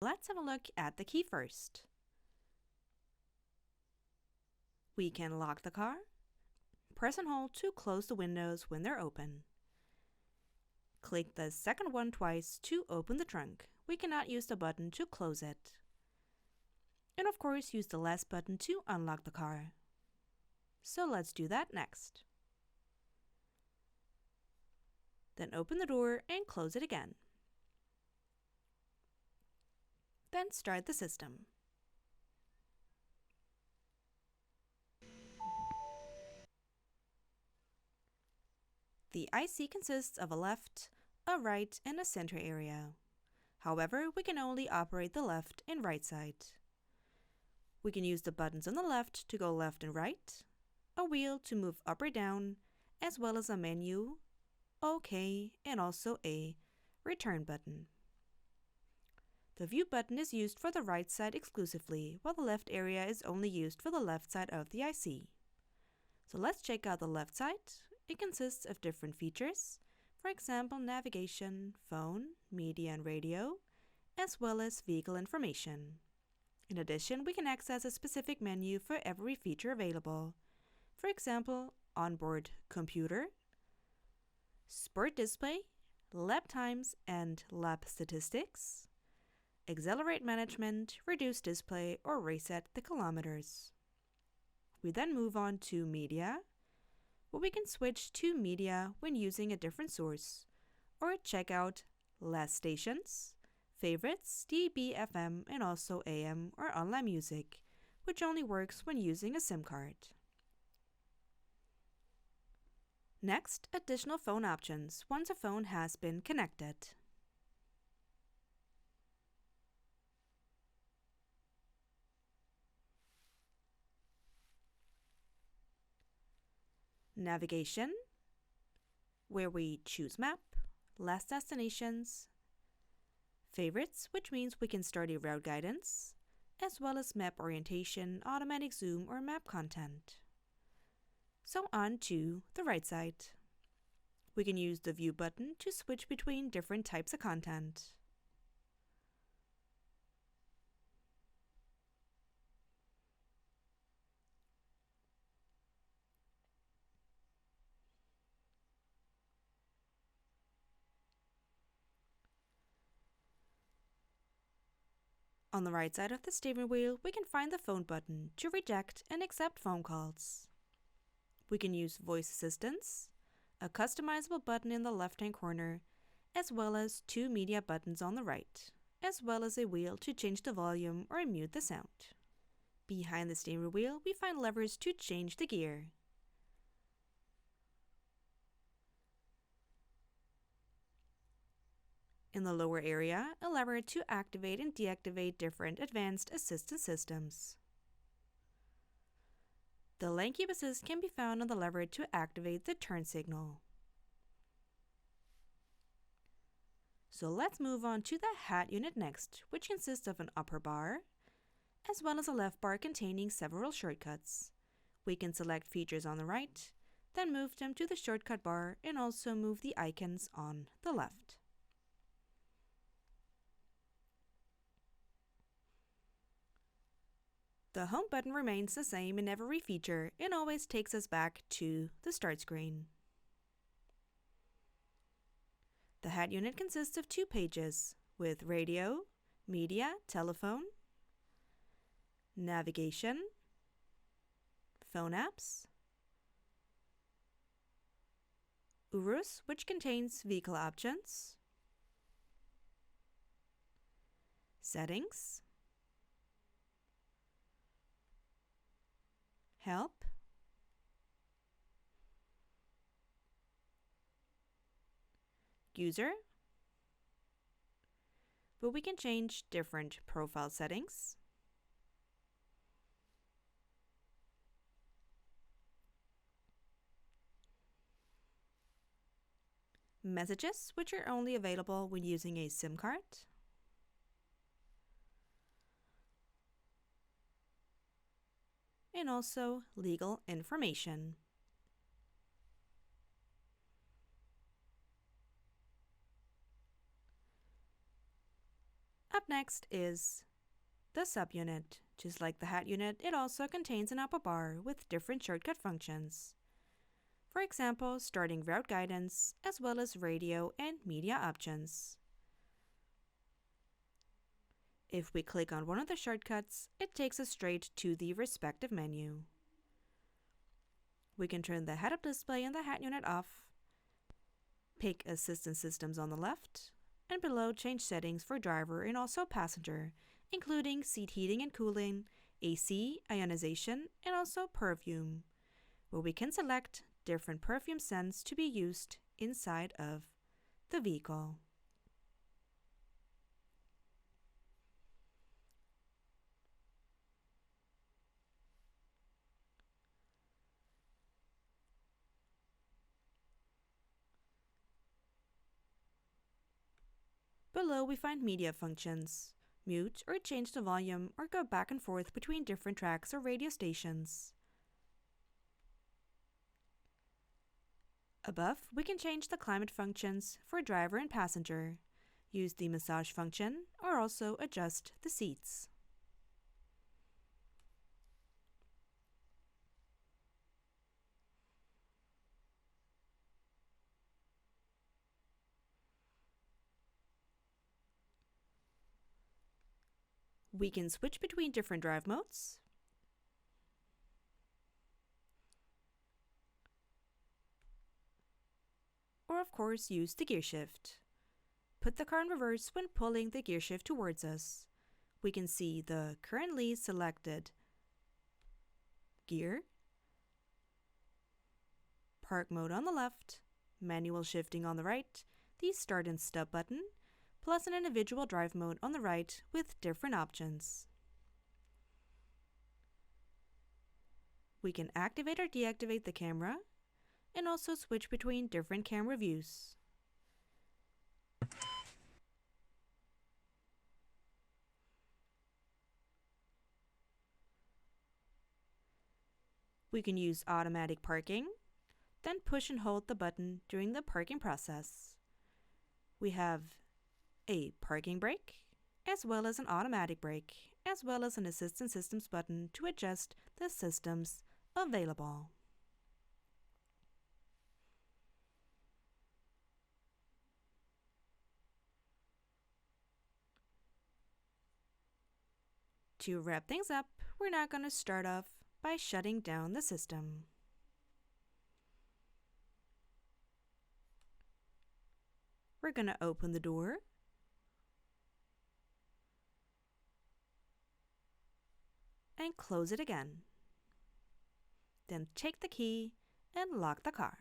Let's have a look at the key first. We can lock the car, press and hold to close the windows when they're open. Click the second one twice to open the trunk. We cannot use the button to close it. And of course, use the last button to unlock the car. So let's do that next. Then open the door and close it again. Then start the system. The IC consists of a left, a right, and a center area. However, we can only operate the left and right side. We can use the buttons on the left to go left and right, a wheel to move up or down, as well as a menu, OK, and also a return button. The view button is used for the right side exclusively, while the left area is only used for the left side of the IC. So let's check out the left side. It consists of different features, for example, navigation, phone, media and radio, as well as vehicle information. In addition, we can access a specific menu for every feature available. For example, onboard computer, sport display, lap times and lap statistics, accelerate management, reduce display, or reset the kilometers. We then move on to media, where we can switch to media when using a different source, or check out last stations, favorites, DB, FM, and also AM or online music, which only works when using a SIM card. Next, additional phone options once a phone has been connected. Navigation, where we choose map, last destinations, favorites, which means we can start a route guidance, as well as map orientation, automatic zoom, or map content. So on to the right side. We can use the view button to switch between different types of content. On the right side of the steering wheel, we can find the phone button to reject and accept phone calls. We can use voice assistance, a customizable button in the left-hand corner, as well as two media buttons on the right, as well as a wheel to change the volume or mute the sound. Behind the steering wheel, we find levers to change the gear. In the lower area, a lever to activate and deactivate different advanced assistance systems. The lane keep assist can be found on the lever to activate the turn signal. So let's move on to the hat unit next, which consists of an upper bar, as well as a left bar containing several shortcuts. We can select features on the right, then move them to the shortcut bar and also move the icons on the left. The home button remains the same in every feature and always takes us back to the start screen. The hat unit consists of two pages with radio, media, telephone, navigation, phone apps, Urus, which contains vehicle options, settings, help, user, but we can change different profile settings, messages, which are only available when using a SIM card, and also legal information. Up next is the subunit. Just like the hat unit, it also contains an output bar with different shortcut functions. For example, starting route guidance, as well as radio and media options. If we click on one of the shortcuts, it takes us straight to the respective menu. We can turn the head-up display in the hat unit off, pick Assistance Systems on the left, and below change settings for driver and also passenger, including seat heating and cooling, AC, ionization, and also perfume, where we can select different perfume scents to be used inside of the vehicle. Below we find media functions. Mute or change the volume or go back and forth between different tracks or radio stations. Above, we can change the climate functions for driver and passenger, use the massage function, or also adjust the seats. We can switch between different drive modes, or of course use the gear shift. Put the car in reverse when pulling the gear shift towards us. We can see the currently selected gear, park mode on the left, manual shifting on the right, the start and stop button, plus an individual drive mode on the right with different options. We can activate or deactivate the camera and also switch between different camera views. We can use automatic parking, then push and hold the button during the parking process. We have a parking brake, as well as an automatic brake, as well as an Assistance Systems button to adjust the systems available. To wrap things up, we're now going to start off by shutting down the system. We're going to open the door, and close it again. Then take the key and lock the car.